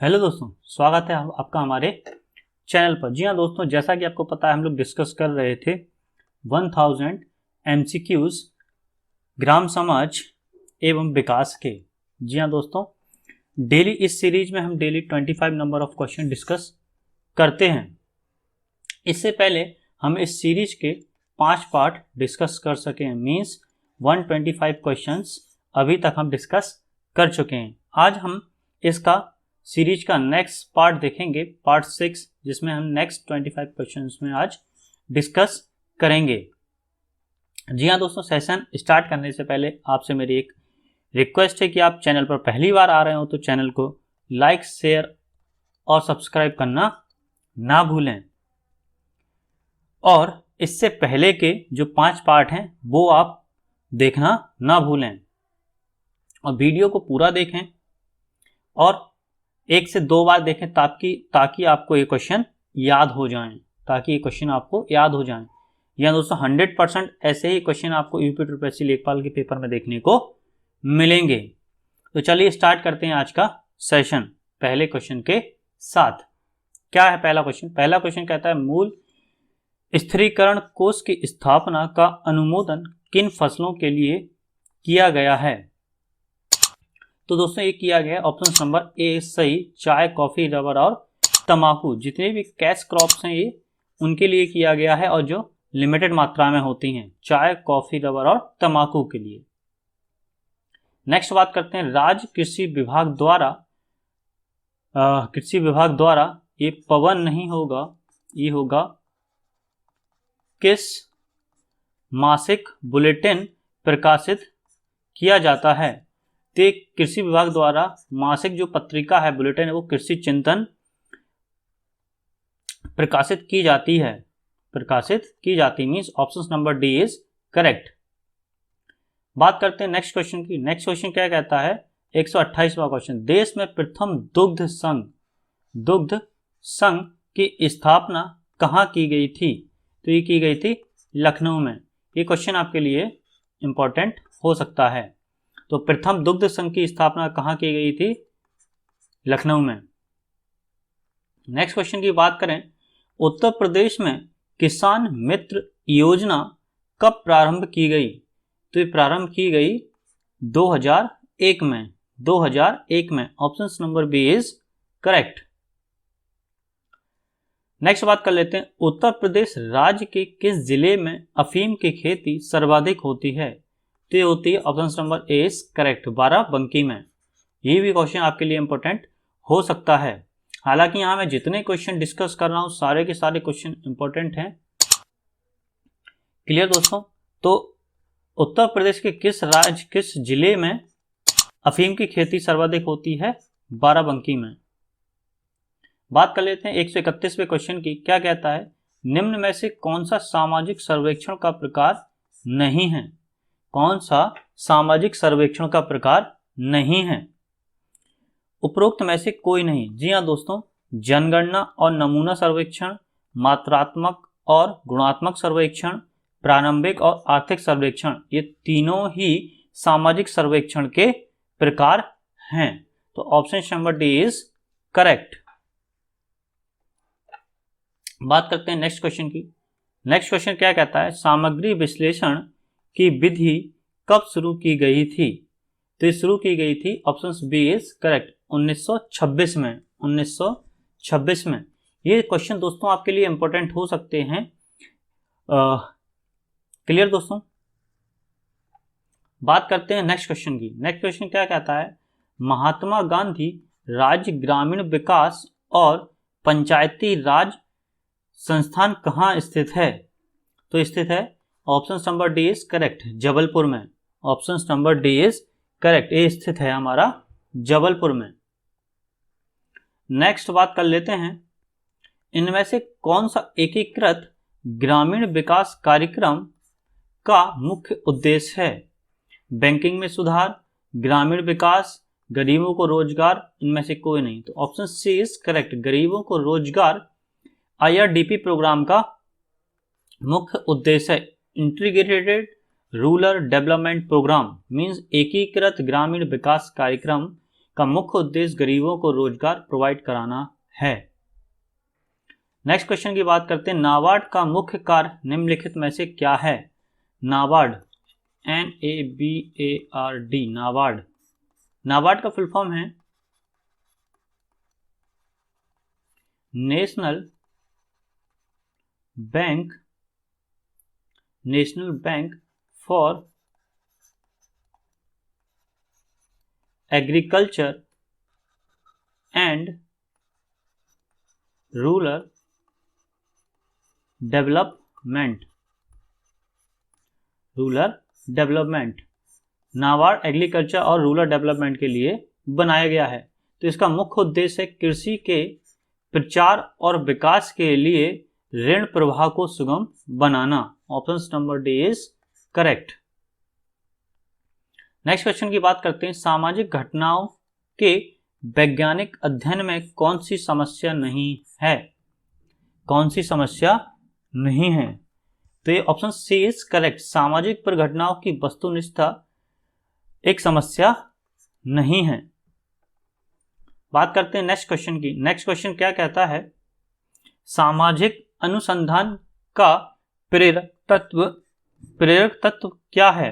Hello दोस्तों, स्वागत है आपका हमारे चैनल पर। जी हाँ दोस्तों, जैसा कि आपको पता है हम लोग डिस्कस कर रहे थे 1000 MCQs ग्राम समाज एवं विकास के। जी हाँ दोस्तों, डेली इस सीरीज में हम daily 25 number of question discuss करते हैं। इससे पहले हम इस सीरीज के 5 पार्ट डिस्कस कर सके हैं, मीन्स 125 क्वेश्चंस अभी तक हम डिस्कस कर चुके हैं। आज हम इसका सीरीज का नेक्स्ट पार्ट देखेंगे, पार्ट 6, जिसमें हम नेक्स्ट 25 क्वेश्चंस में आज डिस्कस करेंगे। जी हाँ दोस्तों, सेशन स्टार्ट करने से पहले आपसे मेरी एक रिक्वेस्ट है कि आप चैनल पर पहली बार आ रहे हो तो चैनल को लाइक, शेयर और सब्सक्राइब करना ना भूलें। और इससे पहले के जो 5 पार्ट हैं वो आप देखना ना भूलें और वीडियो को पूरा देखें और 1 से 2 बार देखें ताकि आपको ये क्वेश्चन याद हो जाएं। या दोस्तों 100% ऐसे ही क्वेश्चन आपको यूपी यूपीएससी लेखपाल के पेपर में देखने को मिलेंगे। तो चलिए स्टार्ट करते हैं आज का सेशन पहले क्वेश्चन के साथ। क्या है पहला क्वेश्चन? पहला क्वेश्चन कहता है मूल स्थिरीकरण कोष की स्थापना का अनुमोदन किन फसलों के लिए किया गया है? तो दोस्तों ये किया गया ऑप्शन नंबर ए सही, चाय, कॉफी, रबर और तंबाकू। जितने भी कैश क्रॉप्स हैं ये उनके लिए किया गया है और जो लिमिटेड मात्रा में होती हैं, चाय, कॉफी, रबर और तंबाकू के लिए। नेक्स्ट बात करते हैं राज्य कृषि विभाग द्वारा ये पवन नहीं होगा, ये होगा किस मासिक बुलेटिन प्रकाशित किया जाता है? तो कृषि विभाग द्वारा मासिक जो पत्रिका है, बुलेटिन है, वो कृषि चिंतन प्रकाशित की जाती means option number D is correct. बात करते हैं नेक्स्ट क्वेश्चन की। नेक्स्ट क्वेश्चन क्या कहता है? 128वां क्वेश्चन, देश में प्रथम दुग्ध संघ की स्थापना कहाँ की गई थी? तो ये की गई थी लखनऊ में। ये क्वेश्चन आपके लिए इंपॉर्टेंट हो सकता है। तो प्रथम दुग्ध संघ की स्थापना कहाँ की गई थी? लखनऊ में। नेक्स्ट क्वेश्चन की बात करें, उत्तर प्रदेश में किसान मित्र योजना कब प्रारंभ की गई? तो ये प्रारंभ की गई 2001 में। Option number B is correct. Next बात कर लेते हैं, उत्तर प्रदेश राज्य के किस जिले में अफीम की खेती सर्वाधिक होती है? तो ये होती है option number A is correct, Barabanki में। ये भी क्वेश्चन आपके लिए इंपॉर्टेंट हो सकता है। हालांकि यहाँ मैं जितने क्वेश्चन डिस्कस कर रहा हूँ सारे के सारे क्वेश्चन इंपॉर्टेंट हैं। क्लियर दोस्तों? तो उत्तर प्रदेश के किस जिले में अफीम की खेती सर्वाधिक होती है? बाराबंकी में। बात कर लेते हैं 131वें क्वेश्चन की। क्या कहता है? निम्न में से कौन सा सामाजिक सर्वेक्षण का प्रकार नहीं है? कौन सा सामाजिक सर्वेक्षण का प्रकार नहीं है? उपरोक्त में से कोई नहीं। जी हाँ दोस्तों, जनगणना और नमूना सर्वेक्षण, मात्रात्मक और गुणात्मक सर्वेक्षण, प्रारंभिक और आर्थिक सर्वेक्षण, ये तीनों ही सामाजिक सर्वेक्षण के प्रकार हैं। तो option number D is correct. बात करते हैं नेक्स्ट क्वेश्चन की। नेक्स्ट क्वेश्चन क्या कहता है? सामग्री विश्लेषण की विधि कब शुरू की गई थी? तो ये शुरू की गई थी ऑप्शन बी इज करेक्ट 1926 में। ये क्वेश्चन दोस्तों आपके लिए इंपॉर्टेंट हो सकते हैं। क्लियर दोस्तों? बात करते हैं नेक्स्ट क्वेश्चन की। नेक्स्ट क्वेश्चन क्या कहता है? महात्मा गांधी राज्य ग्रामीण विकास और पंचायती राज संस्थान कहाँ स्थित है? तो स्थित है option number D is correct, Jabalpur में। Option number D is correct, ये स्थित है हमारा जबलपुर में। नेक्स्ट बात कर लेते हैं, इनमें से कौन सा एकीकृत ग्रामीण विकास कार्यक्रम का मुख्य उद्देश्य है? बैंकिंग में सुधार, ग्रामीण विकास, गरीबों को रोजगार, इनमें से कोई नहीं। तो ऑप्शन सी इज करेक्ट, गरीबों को रोजगार IRDP प्रोग्राम का मुख्य उद्देश्य है। Integrated rural development programme means एकीकृत ग्रामीण विकास कार्यक्रम का मुख्य उद्देश्य गरीबों को रोजगार प्रोवाइड कराना है। नेक्स्ट क्वेश्चन की बात करते हैं, नाबार्ड का मुख्य कार्य निम्नलिखित में से क्या है? नाबार्ड, NABARD, नाबार्ड। नाबार्ड का फुल फॉर्म है national bank for agriculture and rural development. NABARD agriculture और रूरल डेवलपमेंट के लिए बनाया गया है। तो इसका मुख्य उद्देश्य है कृषि के प्रचार और विकास के लिए ऋण प्रवाह को सुगम बनाना। Option number D is correct. Next question की बात करते हैं, सामाजिक घटनाओं के वैज्ञानिक अध्ययन में कौन सी समस्या नहीं है? कौन सी समस्या नहीं है? तो ये ऑप्शन सी इज करेक्ट। सामाजिक परिघटनाओं की वस्तुनिष्ठता एक समस्या नहीं है। बात करते हैं नेक्स्ट क्वेश्चन की। नेक्स्ट क्वेश्चन क्या कहता है, सामाजिक अनुसंधान का प्रेरक तत्व क्या है?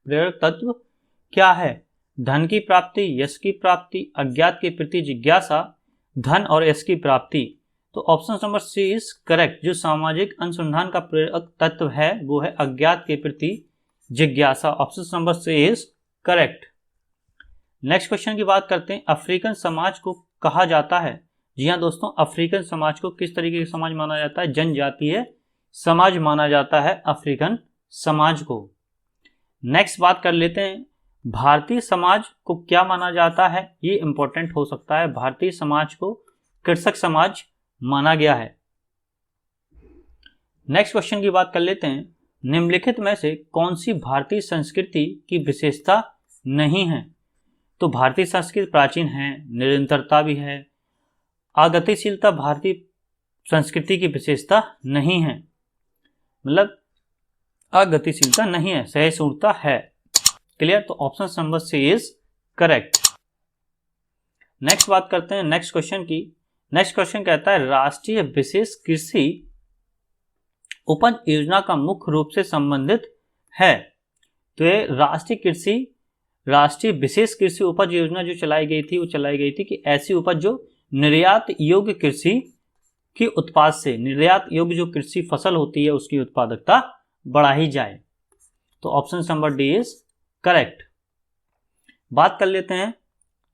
प्रेरक तत्व क्या है? धन की प्राप्ति, यश की प्राप्ति, अज्ञात के प्रति जिज्ञासा, धन और यश की प्राप्ति। तो option number C is correct. जो सामाजिक अनुसंधान का प्रेरक तत्व है वो है अज्ञात के प्रति जिज्ञासा। Option number C is correct. Next question की बात करते हैं, अफ्रीकन समाज को कहा जाता है? जी हाँ दोस्तों, अफ्रीकन समाज को किस तरीके का समाज माना जाता है? जनजातीय समाज माना जाता है अफ्रीकन समाज को। नेक्स्ट बात कर लेते हैं, भारतीय समाज को क्या माना जाता है? ये इंपॉर्टेंट हो सकता है। भारतीय समाज को कृषक समाज माना गया है। नेक्स्ट क्वेश्चन की बात कर लेते हैं, निम्नलिखित में से कौन सी भारतीय संस्कृति की विशेषता नहीं है? तो भारतीय संस्कृति प्राचीन है, निरंतरता भी है। अगतिशीलता भारतीय संस्कृति की विशेषता नहीं है, मतलब अगतिशीलता नहीं है, सहिष्णुता है। क्लियर? तो option number C is correct. Next बात करते हैं नेक्स्ट क्वेश्चन की। नेक्स्ट क्वेश्चन कहता है, राष्ट्रीय विशेष कृषि उपज योजना का मुख्य रूप से संबंधित है। तो ये राष्ट्रीय विशेष कृषि उपज योजना जो चलाई गई थी, वो चलाई गई थी कि ऐसी उपज जो निर्यात योग्य कृषि की उत्पाद से, निर्यात योग्य जो कृषि फसल होती है उसकी उत्पादकता बढ़ाई जाए। तो option number D is correct. बात कर लेते हैं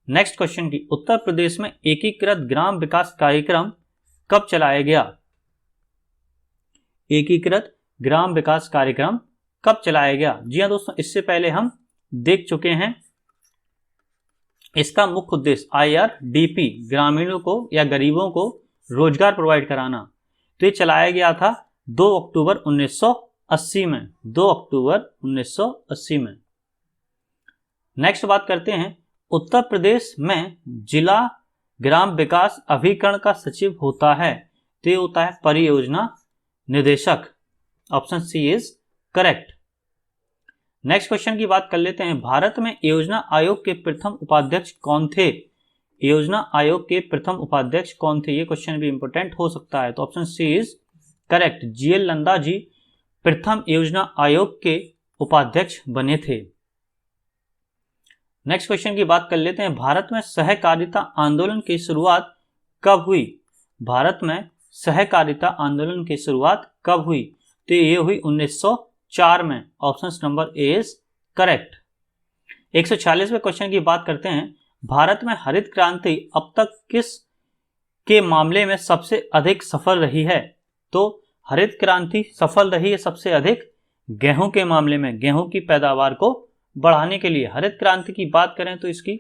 नेक्स्ट क्वेश्चन की, उत्तर प्रदेश में एकीकृत ग्राम विकास कार्यक्रम कब चलाया गया? एकीकृत ग्राम विकास कार्यक्रम कब चलाया गया? जी हाँ दोस्तों, इससे पहले हम देख चुके हैं। इसका मुख्य उद्देश्य IRDP, ग्रामीणों को या गरीबों को रोजगार प्रोवाइड कराना। तो ये चलाया गया था 2 अक्टूबर 1980 में। 2 अक्टूबर 1980 में। नेक्स्ट बात करते हैं, उत्तर प्रदेश में जिला ग्राम विकास अभिकरण का सचिव होता है। तो ये होता है परियोजना निदेशक। Option C is correct. Next question की बात कर लेते हैं, भारत में योजना आयोग के प्रथम उपाध्यक्ष कौन थे? योजना आयोग के प्रथम उपाध्यक्ष कौन थे? ये क्वेश्चन भी इंपॉर्टेंट हो सकता है। तो option C is correct. GL Nanda ji प्रथम योजना आयोग के उपाध्यक्ष बने थे। नेक्स्ट क्वेश्चन की बात कर लेते हैं, भारत में सहकारिता आंदोलन की शुरुआत कब हुई? भारत में सहकारिता आंदोलन की शुरुआत कब हुई? तो ये हुई 1904 में। Option number A is correct. 146वें क्वेश्चन की बात करते हैं, भारत में हरित क्रांति अब तक किस के मामले में सबसे अधिक सफल रही है? तो हरित क्रांति सफल रही है सबसे अधिक गेहूं के मामले में। गेहूं की पैदावार को बढ़ाने के लिए हरित क्रांति की बात करें तो इसकी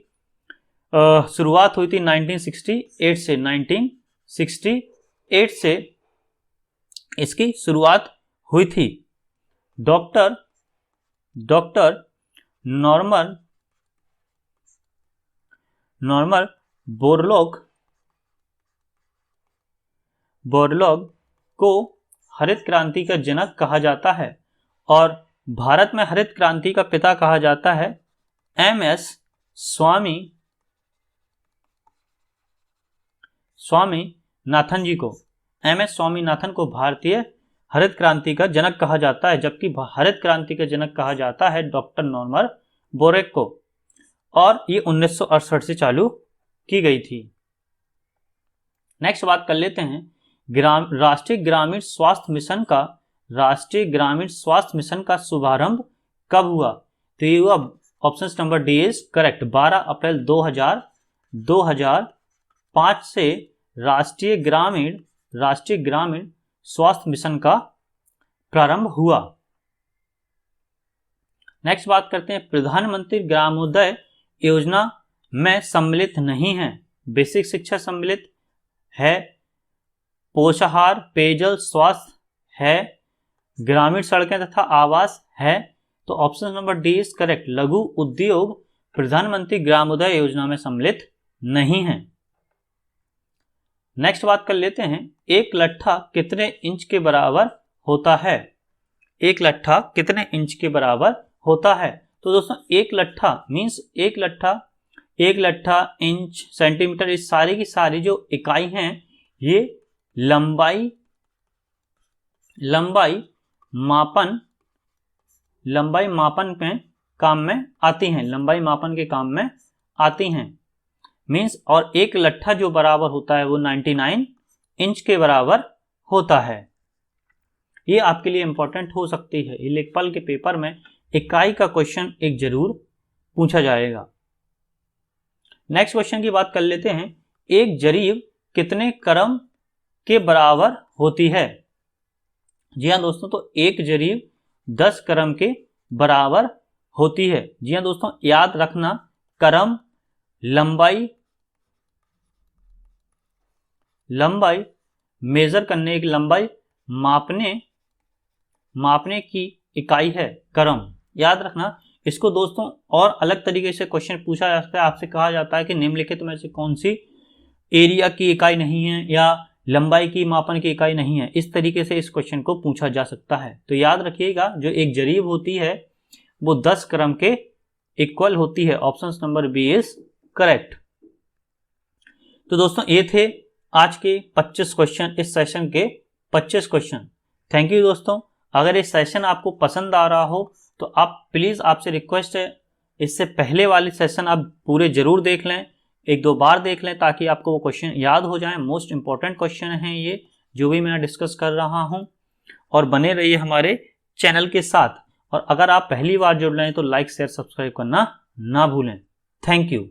शुरुआत हुई थी 1968 से। 1968 से इसकी शुरुआत हुई थी। डॉक्टर नॉर्मन बोरलॉग को हरित क्रांति का जनक कहा जाता है और भारत में हरित क्रांति का पिता कहा जाता है MS स्वामीनाथन जी को, एमएस स्वामीनाथन को भारतीय हरित क्रांति का जनक कहा जाता है, जबकि हरित क्रांति का जनक कहा जाता है डॉक्टर नॉर्मन बोरेक को, और ये 1968 से चालू की गई थी। नेक्स्ट बात कर लेते हैं राष्ट्रीय ग्रामीण स्वास्थ्य मिशन का शुभारंभ कब हुआ? तो ये हुआ, option number D is correct, 12 अप्रैल 2005 से राष्ट्रीय ग्रामीण स्वास्थ्य मिशन का प्रारंभ हुआ। नेक्स्ट बात करते हैं, प्रधानमंत्री ग्रामोदय योजना में सम्मिलित नहीं है। बेसिक शिक्षा सम्मिलित है, पोषाहार, पेयजल, स्वास्थ्य है, ग्रामीण सड़कें तथा आवास है। तो option number D is correct, लघु उद्योग प्रधानमंत्री ग्रामोदय योजना में सम्मिलित नहीं है। नेक्स्ट बात कर लेते हैं, एक लट्ठा कितने इंच के बराबर होता है? एक लट्ठा कितने इंच के बराबर होता है? तो दोस्तों एक लट्ठा मीन्स एक लट्ठा इंच, सेंटीमीटर, इस सारी की सारी जो इकाई हैं ये लंबाई मापन में काम में आती हैं, लंबाई मापन के काम में आती हैं मीन्स, और एक लट्ठा जो बराबर होता है वो 99 इंच के बराबर होता है। ये आपके लिए इंपॉर्टेंट हो सकती है, ये लेखपाल के पेपर में इकाई का क्वेश्चन एक जरूर पूछा जाएगा। नेक्स्ट क्वेश्चन की बात कर लेते हैं, एक जरीब कितने क्रम के बराबर होती है? जी हाँ दोस्तों, तो एक जरीब 10 क्रम के बराबर होती है। जी हाँ दोस्तों, याद रखना, क्रम लंबाई मेजर करने की, लंबाई मापने की इकाई है क्रम, याद रखना इसको दोस्तों। और अलग तरीके से क्वेश्चन पूछा जा सकता है, आपसे कहा जाता है कि निम्नलिखित में से कौन सी एरिया की इकाई नहीं है या लंबाई की मापन की इकाई नहीं है, इस तरीके से इस क्वेश्चन को पूछा जा सकता है। तो याद रखिएगा, जो एक जरीब होती है वो 10 क्रम के इक्वल होती है। Option number B is correct. तो दोस्तों ये थे आज के 25 क्वेश्चन, इस सेशन के 25 क्वेश्चन। थैंक यू दोस्तों। अगर ये सेशन आपको पसंद आ रहा हो तो आप प्लीज़, आपसे रिक्वेस्ट है, इससे पहले वाले सेशन आप पूरे जरूर देख लें, 1-2 बार देख लें, ताकि आपको वो क्वेश्चन याद हो जाए। मोस्ट इंपॉर्टेंट क्वेश्चन हैं ये जो भी मैं डिस्कस कर रहा हूँ। और बने रहिए हमारे चैनल के साथ। और अगर आप पहली बार जुड़ रहे हैं तो लाइक, शेयर, सब्सक्राइब करना ना भूलें। Thank you.